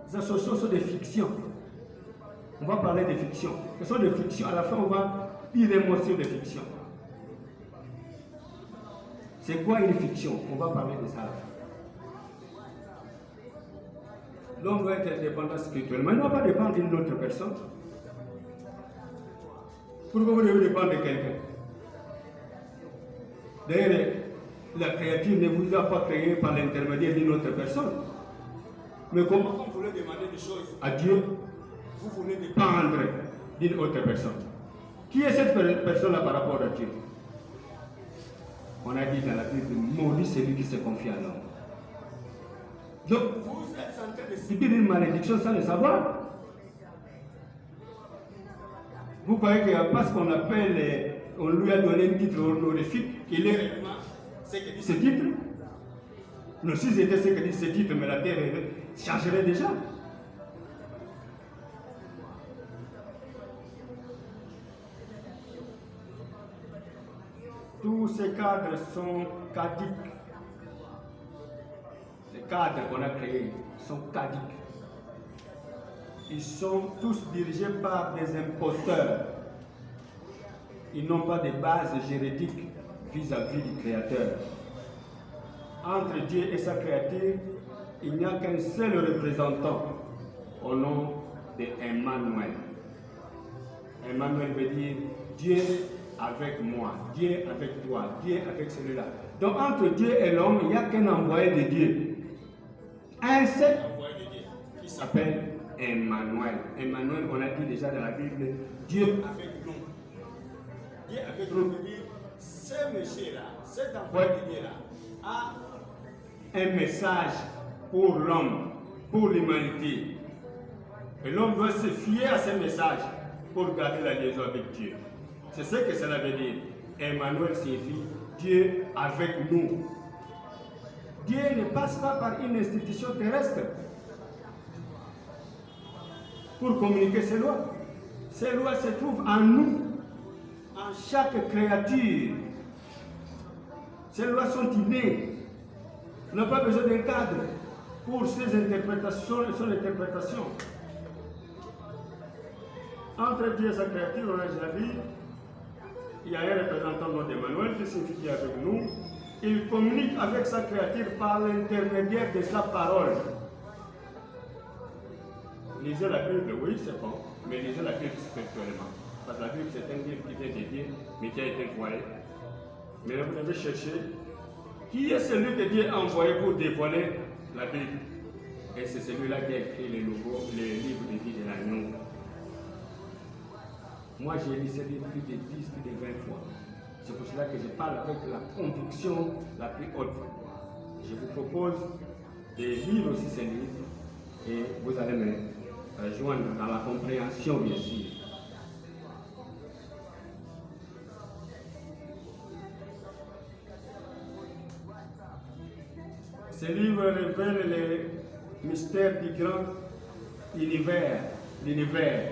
Les associations sont des fictions. On va parler de fiction. Ce sont des fictions. À la fin, on va dire des mots sur des fictions. C'est quoi une fiction? On va parler de ça à la fin. L'homme doit être indépendant spirituellement. Il ne doit pas dépendre d'une autre personne. Pourquoi vous devez dépendre de quelqu'un? D'ailleurs, la créature ne vous a pas créé par l'intermédiaire d'une autre personne. Mais comment vous voulez demander des choses à Dieu, vous voulez dépendre d'une autre personne? Qui est cette personne-là par rapport à Dieu? On a dit dans la Bible, maudit celui qui se confie à l'homme. Donc, vous êtes en train de subir une malédiction sans le savoir. Vous croyez que parce qu'on appelle, on lui a donné un titre honorifique, qu'il est réellement ce que dit ce titre? Non, si c'était ce que dit ce titre, mais la terre changerait déjà. Tous ces cadres sont cadiques. Les cadres qu'on a créés sont cadiques. Ils sont tous dirigés par des imposteurs. Ils n'ont pas de base juridique vis-à-vis du Créateur. Entre Dieu et sa créature, il n'y a qu'un seul représentant au nom d'Emmanuel. Emmanuel veut dire Dieu avec moi, Dieu avec toi, Dieu avec celui-là. Donc entre Dieu et l'homme, il n'y a qu'un envoyé de Dieu. Un seul envoyé de Dieu qui s'appelle Emmanuel. Emmanuel, on a dit déjà dans la Bible, Dieu avec nous. Dieu avec nous veut dire, ce monsieur-là, cet envoyé de Dieu-là, a un message pour l'homme, pour l'humanité. Et l'homme doit se fier à ce message pour garder la liaison avec Dieu. C'est ce que cela veut dire. Emmanuel signifie Dieu avec nous. Dieu ne passe pas par une institution terrestre pour communiquer ses lois. Ces lois se trouvent en nous, en chaque créature. Ces lois sont innées. On n'a pas besoin d'un cadre pour ses interprétations et son interprétation. Entre Dieu et sa créature, on a déjà dit, il y a un représentant d'Emmanuel qui signifie Dieu avec nous. Il communique avec sa créature par l'intermédiaire de sa parole. Lisez la Bible, oui, c'est bon, mais lisez la Bible spirituellement. Parce que la Bible, c'est un livre qui vient de Dieu, mais qui a été voilé. Mais là, vous devez chercher qui est celui que Dieu a envoyé pour dévoiler la Bible. Et c'est celui-là qui a écrit les livres de vie de l'agneau. Moi, j'ai lu ce livre plus de 10, plus de 20 fois. C'est pour cela que je parle avec la conviction la plus haute. Je vous propose de lire aussi ce livre et vous allez me rejoindre dans la compréhension, bien sûr. Ce livre révèle les mystères du grand univers, l'univers.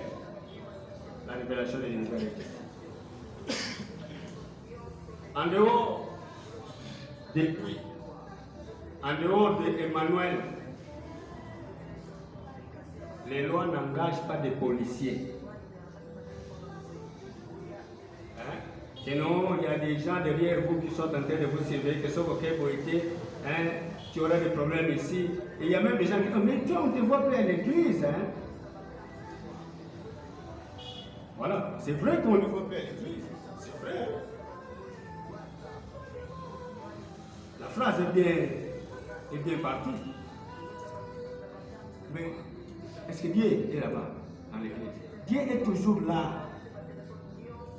La révélation de l'univers. En dehors de lui, en dehors d'Emmanuel, les lois n'engagent pas de policiers. Et non, il y a des gens derrière vous qui sont en train de vous surveiller, qui sont OK pour aider, tu auras des problèmes ici. Et il y a même des gens qui disent, mais toi, on ne te voit plus à l'église. Voilà, c'est vrai qu'on ne voit plus à l'église. C'est vrai. La phrase est bien partie. Mais est-ce que Dieu est là-bas, dans l'église? Dieu est toujours là,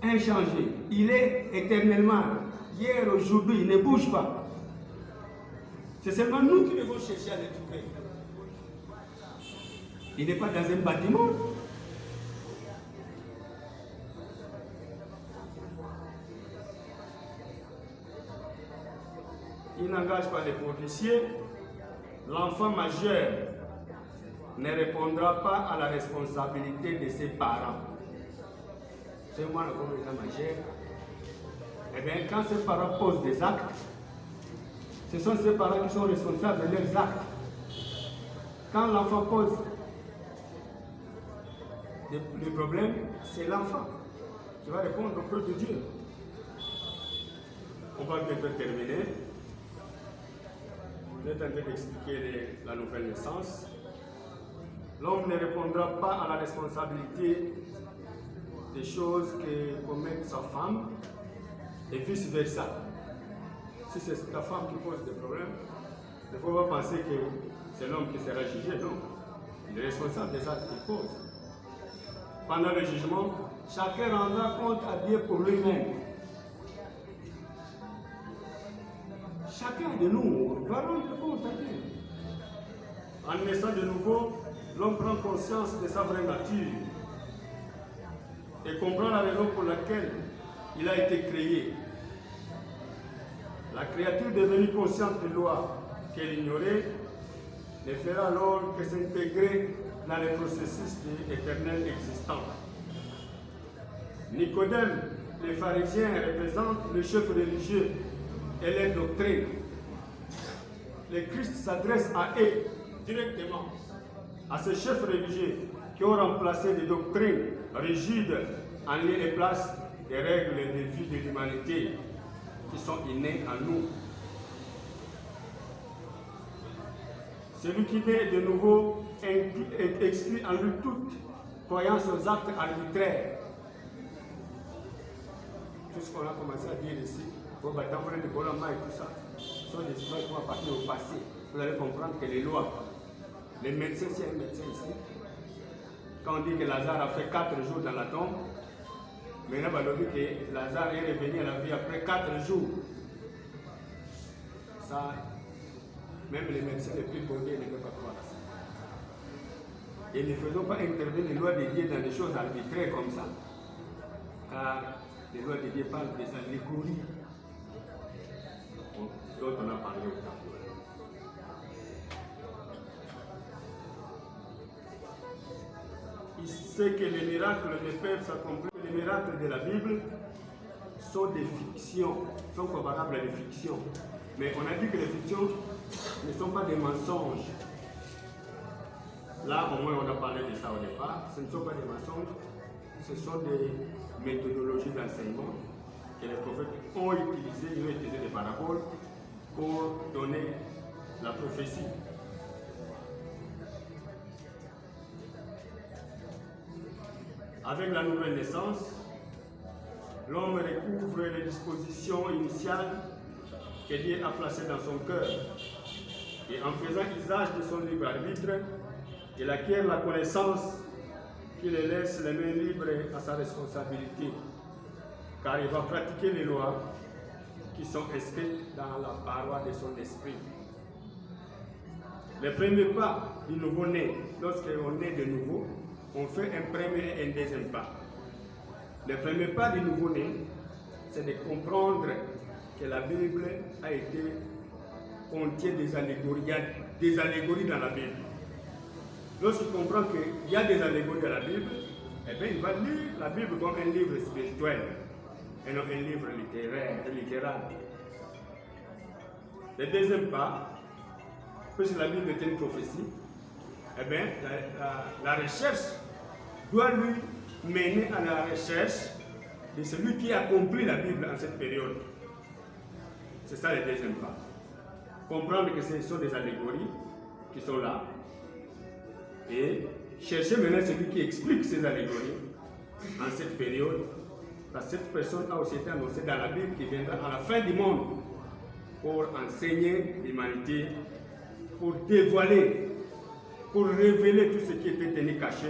inchangé. Il est éternellement. Hier, aujourd'hui, il ne bouge pas. C'est seulement nous qui devons chercher à le trouver. Il n'est pas dans un bâtiment. Il n'engage pas les policiers. L'enfant majeur ne répondra pas à la responsabilité de ses parents. C'est moi le gens majeur. Eh bien, quand ses parents posent des actes, ce sont ses parents qui sont responsables de leurs actes. Quand l'enfant pose des problèmes, c'est l'enfant qui va répondre au peuple de Dieu. On va bientôt terminer. Je vais tenter d'expliquer la nouvelle naissance. L'homme ne répondra pas à la responsabilité des choses que commet sa femme et vice-versa. Si c'est ta femme qui pose des problèmes, il ne faut pas penser que c'est l'homme qui sera jugé, non. Il est responsable des actes qu'il pose. Pendant le jugement, chacun rendra compte à Dieu pour lui-même. Chacun de nous va rendre compte à Dieu. En naissant de nouveau, l'homme prend conscience de sa vraie nature. et comprend la raison pour laquelle il a été créé. La créature devenue consciente des lois qu'elle ignorait ne fera alors que s'intégrer dans les processus éternels existants. Nicodème, les pharisiens représentent le chef religieux et les doctrines. Le Christ s'adresse à eux directement, à ces chefs religieux qui ont remplacé des doctrines rigides en lieu et place des règles de vie de l'humanité qui sont innées en nous. Celui qui naît de nouveau exclut en lui toute croyance aux actes arbitraires. Tout ce qu'on a commencé à dire ici, pour Batamboulé de Bolama et tout ça, sont des histoires qui vont appartenir au passé. Vous allez comprendre que les lois, les médecins, s'il y a un médecin ici, quand on dit que Lazare a fait 4 jours dans la tombe, maintenant on dit que Lazare est revenu à la vie après 4 jours. Ça, même les médecins les plus bondés ne peuvent pas croire à ça. Et ne faisons pas intervenir les lois de Dieu dans des choses arbitraires comme ça. Car les lois de Dieu parlent des allégories dont on a parlé au temps. Il sait que les miracles ne peuvent s'accomplir. Les miracles de la Bible sont des fictions, sont comparables à des fictions. Mais on a dit que les fictions ne sont pas des mensonges. Là, au moins, on a parlé de ça au départ. Ce ne sont pas des mensonges, ce sont des méthodologies d'enseignement que les prophètes ont utilisées. Ils ont utilisé des paraboles pour donner la prophétie. Avec la nouvelle naissance, l'homme recouvre les dispositions initiales que Dieu a placées dans son cœur. Et en faisant usage de son libre arbitre, il acquiert la connaissance qui le laisse les mains libres à sa responsabilité, car il va pratiquer les lois qui sont inscrites dans la paroi de son esprit. Le premier pas du nouveau-né, lorsqu'on est de nouveau, on fait un premier et un deuxième pas. Le premier pas du nouveau-né, c'est de comprendre que la Bible contient des allégories. Il y a des allégories dans la Bible. Lorsqu'il comprend qu'il y a des allégories dans la Bible, eh bien, il va lire la Bible comme un livre spirituel et non un livre littéraire. Le deuxième pas, puisque la Bible est une prophétie, eh bien, la recherche doit lui mener à la recherche de celui qui accomplit la Bible en cette période. C'est ça le deuxième pas. Comprendre que ce sont des allégories qui sont là et chercher maintenant celui qui explique ces allégories en cette période, parce que cette personne a aussi été annoncée dans la Bible qui viendra à la fin du monde pour enseigner l'humanité, pour dévoiler, pour révéler tout ce qui était tenu caché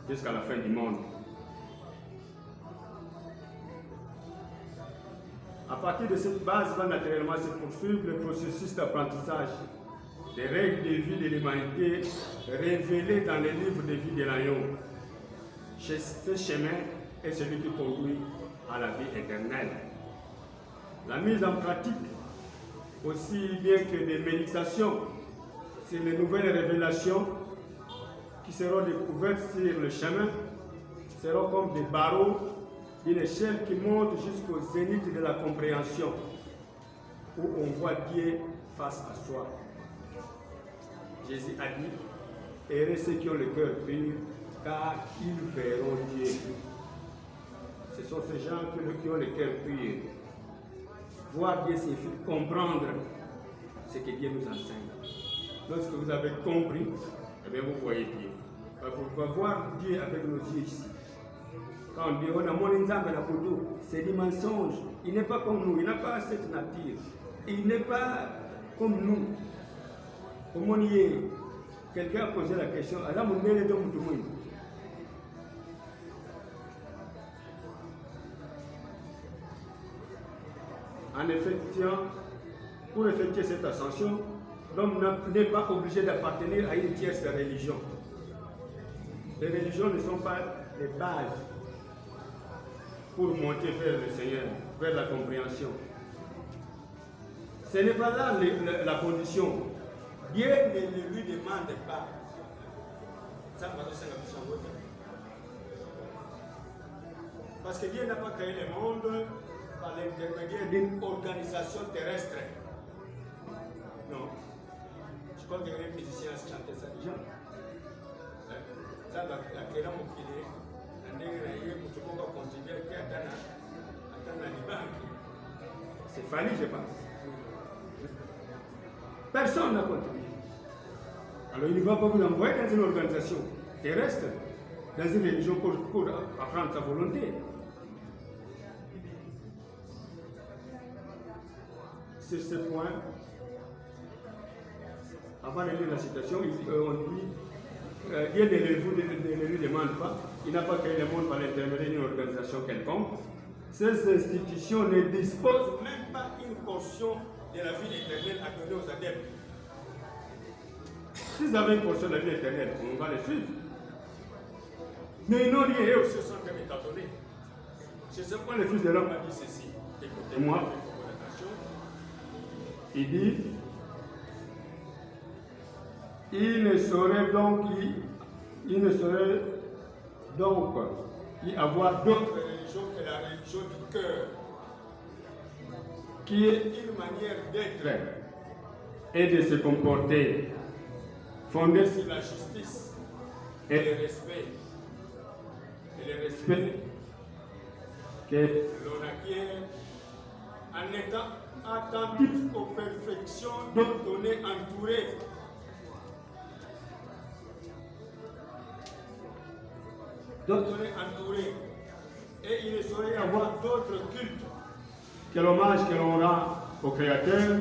jusqu'à la fin du monde. À partir de cette base va naturellement se poursuivre le processus d'apprentissage des règles de vie de l'humanité révélées dans les livres de vie de l'agneau. Ce chemin est celui qui conduit à la vie éternelle. La mise en pratique, aussi bien que des méditations sur les nouvelles révélations qui seront découvertes sur le chemin, seront comme des barreaux d'une échelle qui monte jusqu'au zénith de la compréhension, où on voit Dieu face à soi. Jésus a dit, « Heureux ceux qui ont le cœur pur, car ils verront Dieu. » Ce sont ces gens qui ont le cœur pur. Voir Dieu signifie comprendre ce que Dieu nous enseigne. Lorsque vous avez compris, eh bien vous voyez Dieu. Pourquoi voir Dieu avec nos yeux ici? Quand on dit on a mon Nzambe na poto, c'est du mensonge. Il n'est pas comme nous, il n'a pas cette nature. Il n'est pas comme nous. Comment on y est? Quelqu'un a posé la question, alors mon nez est dans mon tout. En effet, pour effectuer cette ascension, l'homme n'est pas obligé d'appartenir à une tierce religion. Les religions ne sont pas les bases pour monter vers le Seigneur, vers la compréhension. Ce n'est pas là la condition. Dieu ne lui demande pas. Parce que Dieu n'a pas créé le monde par l'intermédiaire d'une organisation terrestre. Non. Je crois que les musiciens chantaient ça déjà. Ça, la création qui c'est Fanny, je pense. Personne n'a contribué. Alors il ne va pas vous envoyer dans une organisation terrestre, dans une religion pour apprendre sa volonté. Sur ce point, avant de lire la citation, on dit Dieu ne lui demande pas, il n'a pas créé le monde par l'intermédiaire d'une organisation quelconque. Ces institutions ne disposent même pas une portion de la vie éternelle à donner aux adeptes. S'ils avaient une portion de la vie éternelle, on va les suivre. Mais ils n'ont rien, et aussi sont comme étonnés. C'est ce point le Fils de l'homme a dit ceci. Écoutez-moi. Il dit il ne saurait donc y avoir d'autre religion que la religion du cœur, qui est une manière d'être et de se comporter fondée sur la justice et le respect. Et le respect que l'on acquiert en étant attentif aux perfections dont on est entouré. Dont on est entouré. Et il ne saurait y avoir d'autres cultes que l'hommage que l'on rend au Créateur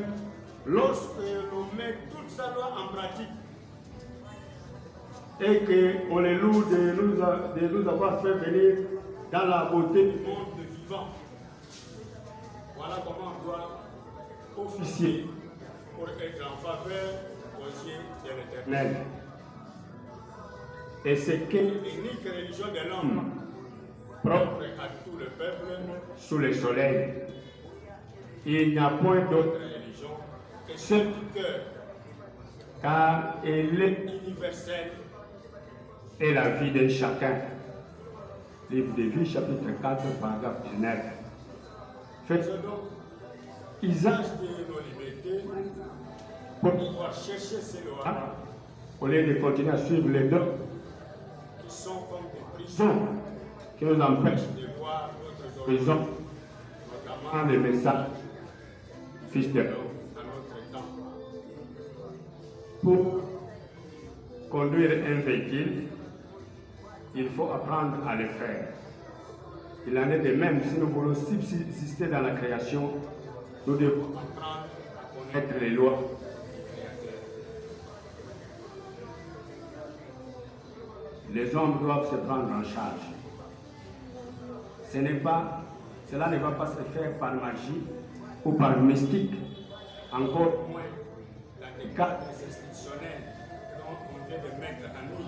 lorsque l'on met toute sa loi en pratique et qu'on les loue de nous avoir fait venir dans la beauté du monde vivant. Voilà comment on doit officier pour être en faveur aux yeux de l'Éternel. Et c'est l'unique religion de l'homme, propre à tout le peuple, sous le soleil. Il n'y a point d'autre religion que celle du cœur, car elle est universelle et la vie de chacun. Livre de vie, chapitre 4, paragraphe 19. Faites donc usage de nos libertés pour pouvoir chercher ces lois, au lieu de continuer à suivre les dogmes qui sont comme des prisons qui nous empêchent de voir notre horizon, notamment les messages du Fils de l'homme à notre temps. Pour conduire un véhicule, il faut apprendre à le faire. Il en est de même si nous voulons subsister dans la création, nous devons apprendre à connaître les lois. Les hommes doivent se prendre en charge. Cela ne va pas se faire par magie ou par mystique, encore moins dans les cadres institutionnels dont on vient de mettre en nous.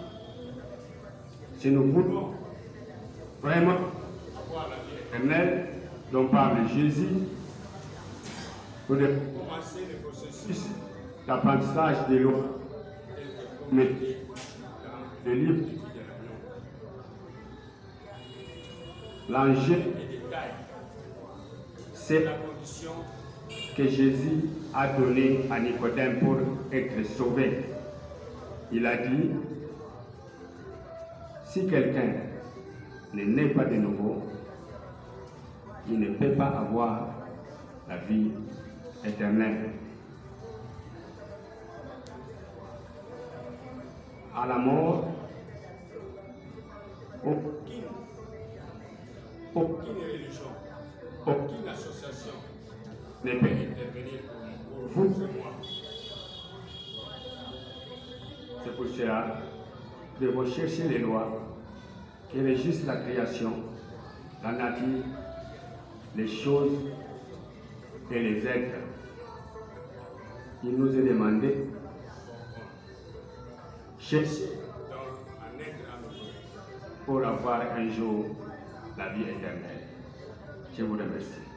Si nous voulons vraiment avoir la vie éternelle dont parle Jésus, nous devons commencer le processus d'apprentissage des lois, mais le livre. L'enjeu, c'est la condition que Jésus a donnée à Nicodème pour être sauvé. Il a dit, si quelqu'un ne naît pas de nouveau, il ne peut pas avoir la vie éternelle. À la mort, aucune religion, aucune association ne peut intervenir pour vous et moi. C'est pour cela que nous devons chercher les lois qui régissent la création, la nature, les choses et les êtres. Il nous est demandé chercher donc un être à nous pour avoir un jour la vie éternelle. Je vous remercie.